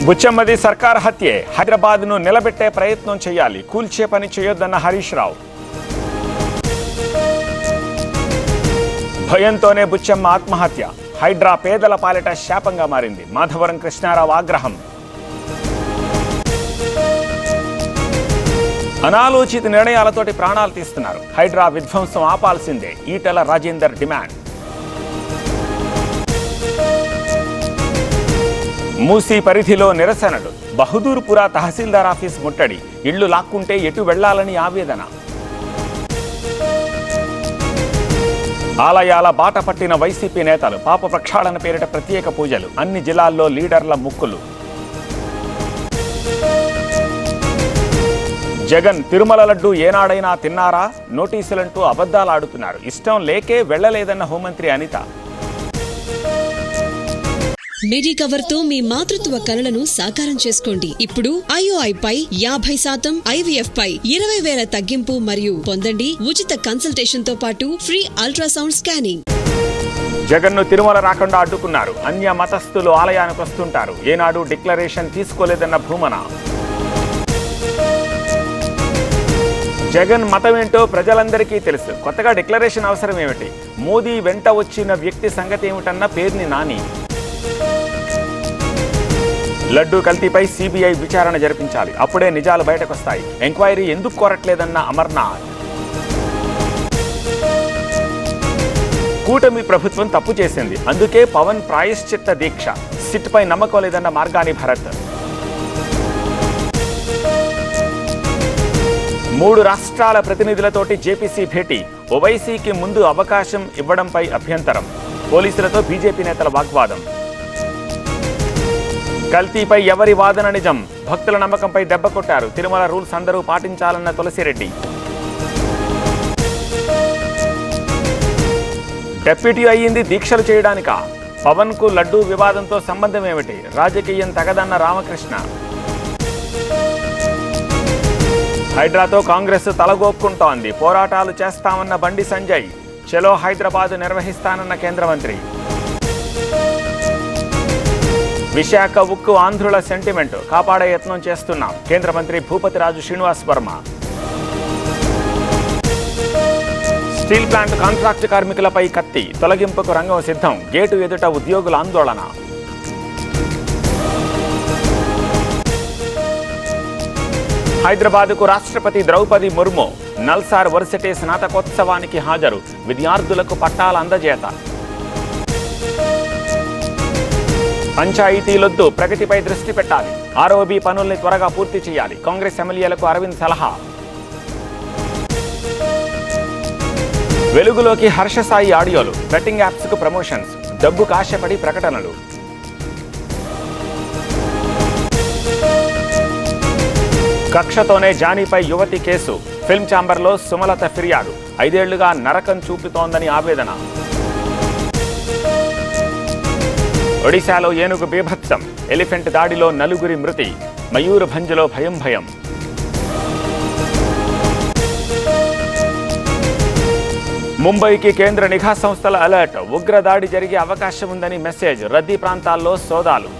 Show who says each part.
Speaker 1: బుచ్చమ్మది సర్కార్ హత్యే. హైదరాబాద్ను నిలబెట్టే ప్రయత్నం చేయాలి, కూల్చే పని చేయొద్దన్న హరీష్ రావు. భయంతోనే బుచ్చమ్మ ఆత్మహత్య. హైడ్రా పేదల పాలిట శాపంగా మారింది. మాధవరం కృష్ణారావు ఆగ్రహం. అనాలోచిత నిర్ణయాలతోటి ప్రాణాలు తీస్తున్నారు. హైడ్రా విధ్వంసం ఆపాల్సిందే. ఈటెల రాజేందర్ డిమాండ్. మూసీ పరిధిలో నిరసనలు. బహదూర్పురా తహసీల్దార్ ఆఫీస్ ముట్టడి. ఇళ్లు లాక్కుంటే ఎటు వెళ్లాలని ఆవేదన. ఆలయాల బాట పట్టిన వైసీపీ నేతలు. పాప ప్రక్షాళన పేరిట ప్రత్యేక పూజలు. అన్ని జిల్లాల్లో లీడర్ల ముక్కులు. జగన్ తిరుమల లడ్డు ఏనాడైనా తిన్నారా? నోటీసులంటూ అబద్ధాలాడుతున్నారు. ఇష్టం లేకే వెళ్లలేదన్న హోంమంత్రి అనిత.
Speaker 2: మెడికవర్ తో మీ మాతృత్వ కలలను సాకారం చేసుకోండి. ఇప్పుడు IOI పై 50%, IVF పై 20,000 తగ్గింపు మరియు పొందండి ఉచిత కన్సల్టేషన్ తో పాటు ఫ్రీ అల్ట్రాసౌండ్ స్కానింగ్.
Speaker 1: జగన్ను తిరుమల రాకుండా అడ్డుకున్నారు. అన్య మతస్థులు ఆలయానికి వస్తుంటారు. ఏనాడు డిక్లరేషన్ తీసుకోలేదన్న భూమన. జగన్ మతమేంటో ప్రజలందరికీ తెలుసు. కొత్తగా డిక్లరేషన్ అవసరం ఏమిటి? మోదీ వెంట వచ్చిన వ్యక్తి సంగతి ఏమిటన్న పేర్ని నాని. లడ్డూ కల్తీపై CBI విచారణ జరిపించాలి. అప్పుడే నిజాలు బయటకొస్తాయి. ఎంక్వైరీ ఎందుకు కోరట్లేదన్న అమర్నాథ్. కూటమి ప్రభుత్వం తప్పు చేసింది, అందుకే పవన్ ప్రాయశ్చిత్త దీక్ష. సిట్ పై నమ్మకం లేదన్న మార్గాని భరత్. 3 రాష్ట్రాల ప్రతినిధులతోటి JPC భేటీ. ఓవైసీకి ముందు అవకాశం ఇవ్వడంపై అభ్యంతరం. పోలీసులతో BJP నేతల వాగ్వాదం. కల్తీపై ఎవరి వాదన నిజం? భక్తుల నమ్మకంపై దెబ్బ కొట్టారు. తిరుమల రూల్స్ అందరూ పాటించాలన్న తులసిరెడ్డి. డెప్యూటీ అయ్యింది దీక్షలు చేయడానికా? పవన్ కు లడ్డూ వివాదంతో సంబంధం ఏమిటి? రాజకీయం తగదన్న రామకృష్ణ. హైడ్రాతో కాంగ్రెస్ తలగోక్కుంటోంది. పోరాటాలు చేస్తామన్న బండి సంజయ్. చలో హైదరాబాద్ నిర్వహిస్తానన్న కేంద్ర మంత్రి. విశాఖ ఉక్కు ఆంధ్రుల సెంటిమెంట్. కాపాడే యత్నం చేస్తున్నాం. కేంద్ర మంత్రి Bhupathiraju Srinivas Varma. Steel plant contract కార్మికులపై కత్తి. తొలగింపుకు రంగం సిద్ధం. గేటు ఎదుట ఉద్యోగుల ఆందోళన. హైదరాబాద్కు రాష్ట్రపతి ద్రౌపది ముర్ము. నల్సార్ వర్సిటీ స్నాతకోత్సవానికి హాజరు. విద్యార్థులకు పట్టాల అందజేత. పంచాయతీలొద్దు, ప్రగతిపై దృష్టి పెట్టాలి. ROB పనుల్ని త్వరగా పూర్తి చేయాలి. కాంగ్రెస్ ఎమ్మెల్యేలకు అరవింద్ సలహా. వెలుగులోకి హర్షసాయి ఆడియోలు. బెట్టింగ్ యాప్స్ కు ప్రమోషన్స్. డబ్బుకు ఆశపడి ప్రకటనలు. కక్షతోనే జానీపై యువతి కేసు. ఫిల్మ్ ఛాంబర్లో సుమలత ఫిర్యాదు. 5 ఏళ్లుగా నరకం చూపుతోందని ఆవేదన. ఒడిశాలో ఏనుగు బీభత్సం. ఎలిఫెంట్ దాడిలో 4 మృతి. మయూర్భంజ్లో భయం. ముంబైకి కేంద్ర నిఘా సంస్థల అలర్ట్. ఉగ్రదాడి జరిగే అవకాశం ఉందని మెసేజ్. రద్దీ ప్రాంతాల్లో సోదాలు.